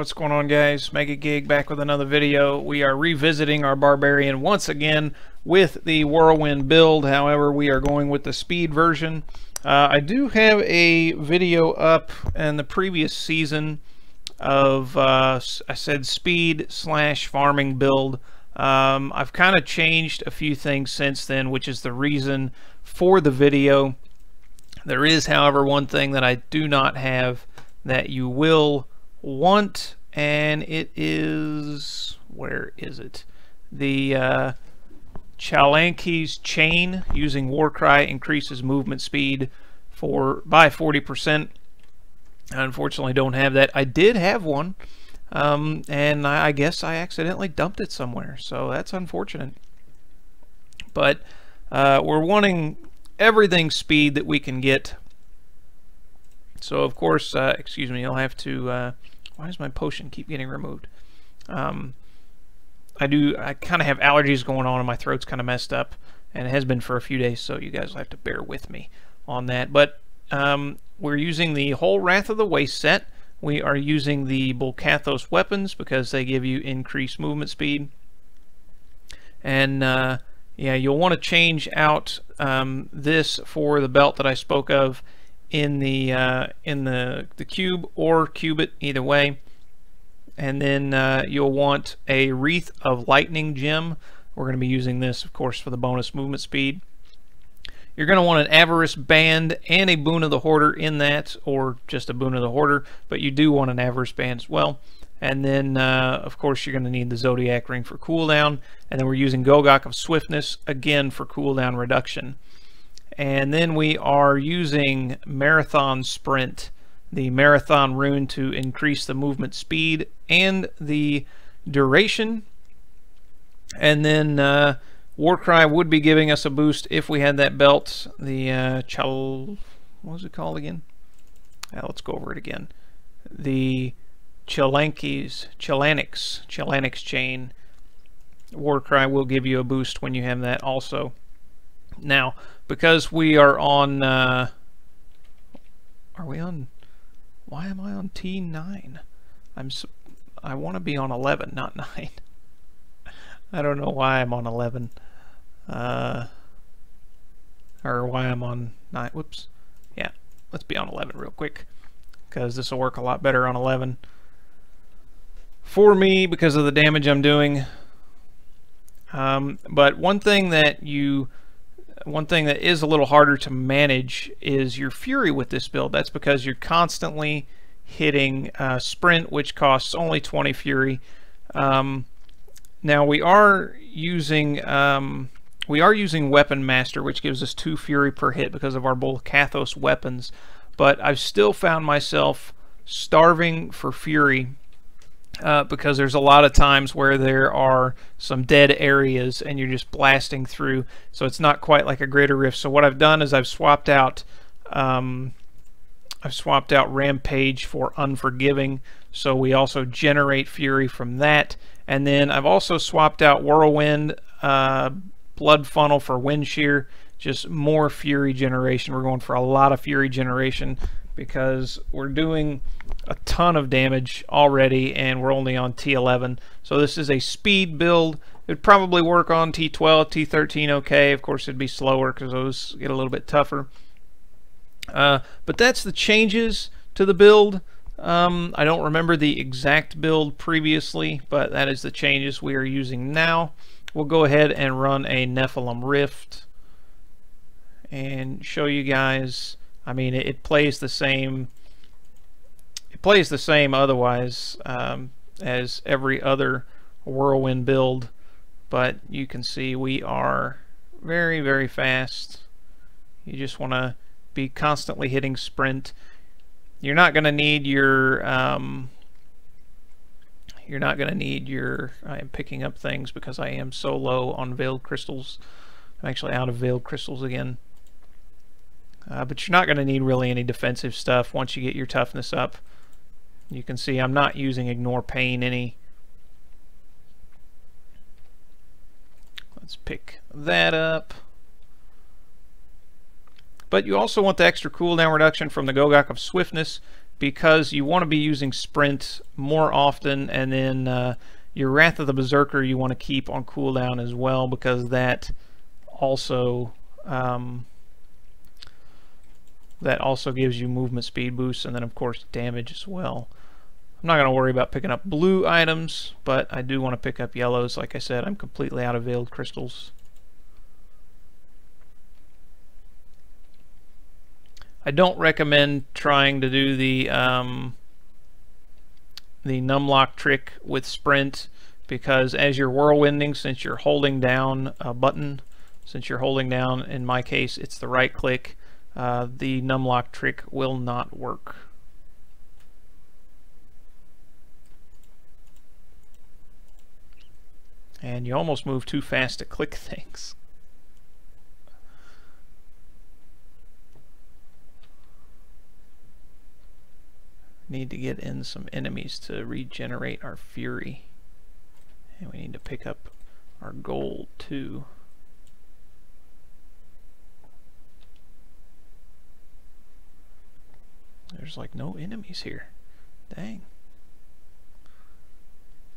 What's going on, guys? Mega Gig back with another video. We are revisiting our Barbarian once again with the Whirlwind build. However, we are going with the speed version. I do have a video up in the previous season of I said speed / farming build. I've kind of changed a few things since then, which is the reason for the video. There is, however, one thing that I do not have that you will want, and it is, where is it? The Chalanki's chain using Warcry increases movement speed by 40%. I unfortunately don't have that. I did have one, and I guess I accidentally dumped it somewhere, so that's unfortunate. But we're wanting everything speed that we can get. So of course, excuse me, you'll have to why does my potion keep getting removed? I kind of have allergies going on and my throat's kind of messed up, and it has been for a few days, so you guys will have to bear with me on that. But we're using the whole Wrath of the Waste set. We are using the Bulkathos weapons because they give you increased movement speed. And yeah, you'll want to change out this for the belt that I spoke of in the cube or cubit, either way. And then you'll want a Wreath of Lightning gem. We're going to be using this, of course, for the bonus movement speed. You're going to want an Avarice band and a Boon of the Hoarder in that, or just a Boon of the Hoarder, but you do want an Avarice band as well. And then, of course, you're going to need the Zodiac Ring for cooldown. And then we're using Gogok of Swiftness, again, for cooldown reduction. And then we are using Marathon Sprint, the Marathon rune, to increase the movement speed and the duration. And then Warcry would be giving us a boost if we had that belt. The what was it called again? Let's go over it again. The Chalanki's chain. Warcry will give you a boost when you have that also. Now, because we are on, are we on, why am I on T9? I want to be on 11, not 9. I don't know why I'm on 11, or why I'm on 9. Whoops. Yeah, let's be on 11 real quick, because this will work a lot better on 11 for me because of the damage I'm doing. But one thing that is a little harder to manage is your Fury with this build. That's because you're constantly hitting Sprint, which costs only 20 Fury. Now we are using Weapon Master, which gives us 2 Fury per hit because of our Bulkathos weapons. But I've still found myself starving for Fury because there's a lot of times where there are some dead areas and you're just blasting through, so it's not quite like a Greater Rift. So what I've done is I've swapped out Rampage for Unforgiving, so we also generate Fury from that. And then I've also swapped out Whirlwind, Blood Funnel for Wind Shear, just more Fury generation. We're going for a lot of Fury generation because we're doing a ton of damage already and we're only on T11. So this is a speed build. It'd probably work on T12, T13 okay. Of course it'd be slower because those get a little bit tougher. But that's the changes to the build. I don't remember the exact build previously, but that is the changes we are using now. We'll go ahead and run a Nephilim Rift and show you guys. I mean, it plays the same. It plays the same otherwise as every other Whirlwind build, but you can see we are very, very fast. You just want to be constantly hitting Sprint. You're not going to need your. I am picking up things because I am so low on Veiled Crystals. I'm actually out of Veiled Crystals again. But you're not going to need really any defensive stuff once you get your toughness up. You can see I'm not using Ignore Pain any. Let's pick that up. But you also want the extra cooldown reduction from the Gogok of Swiftness because you want to be using sprint more often, and then your Wrath of the Berserker you want to keep on cooldown as well, because that also gives you movement speed boosts, and then of course damage as well. I'm not going to worry about picking up blue items, but I do want to pick up yellows. Like I said, I'm completely out of veiled crystals. I don't recommend trying to do the numlock trick with sprint, because as you're whirlwinding, since you're holding down a button, in my case it's the right click, the numlock trick will not work. And you almost move too fast to click things. Need to get in some enemies to regenerate our fury. And we need to pick up our gold too. There's like no enemies here. Dang.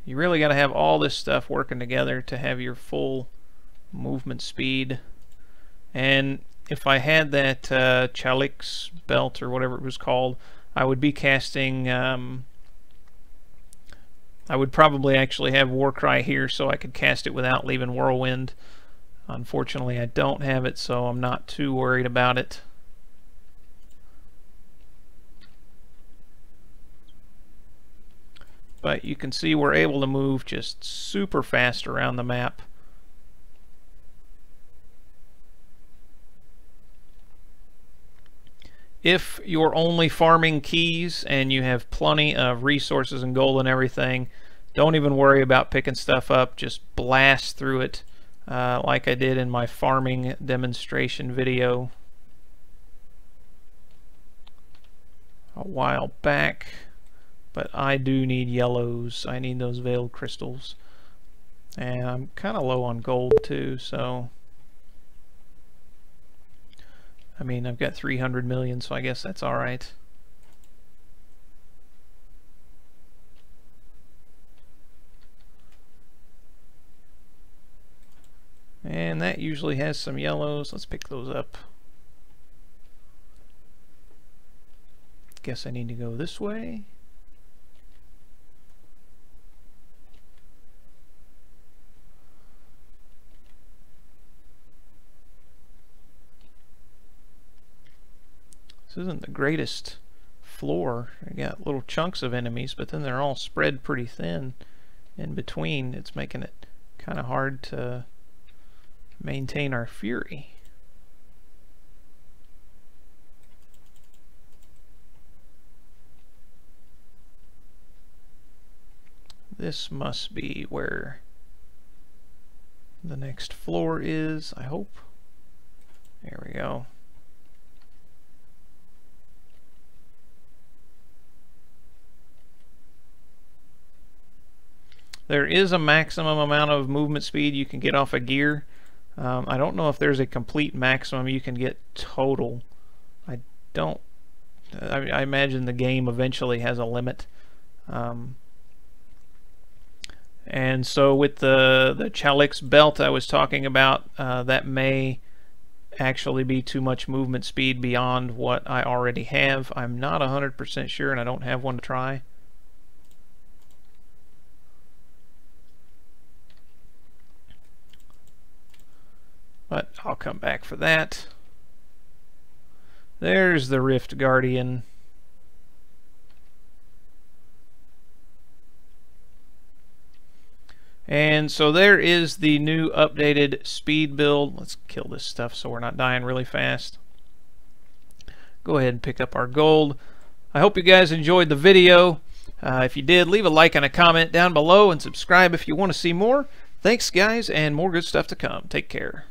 You really got to have all this stuff working together to have your full movement speed. And if I had that Chalick's belt or whatever it was called, I would be casting, I would probably actually have Warcry here so I could cast it without leaving Whirlwind. Unfortunately I don't have it, so I'm not too worried about it. But you can see we're able to move just super fast around the map. If you're only farming keys and you have plenty of resources and gold and everything, don't even worry about picking stuff up. Just blast through it like I did in my farming demonstration video a while back. But I do need yellows. I need those veiled crystals. And I'm kind of low on gold too, so... I mean, I've got 300 million, so I guess that's alright. And that usually has some yellows. Let's pick those up. Guess I need to go this way. This isn't the greatest floor. I got little chunks of enemies, but then they're all spread pretty thin in between. It's making it kind of hard to maintain our fury. This must be where the next floor is, I hope. There we go. There is a maximum amount of movement speed you can get off a gear. I don't know if there's a complete maximum you can get total. I imagine the game eventually has a limit. And so with the Chalick's belt I was talking about, that may actually be too much movement speed beyond what I already have. I'm not 100% sure, and I don't have one to try. But I'll come back for that. There's the Rift Guardian. And so there is the new updated speed build. Let's kill this stuff so we're not dying really fast. Go ahead and pick up our gold. I hope you guys enjoyed the video. If you did, leave a like and a comment down below and subscribe if you want to see more. Thanks guys, and more good stuff to come. Take care.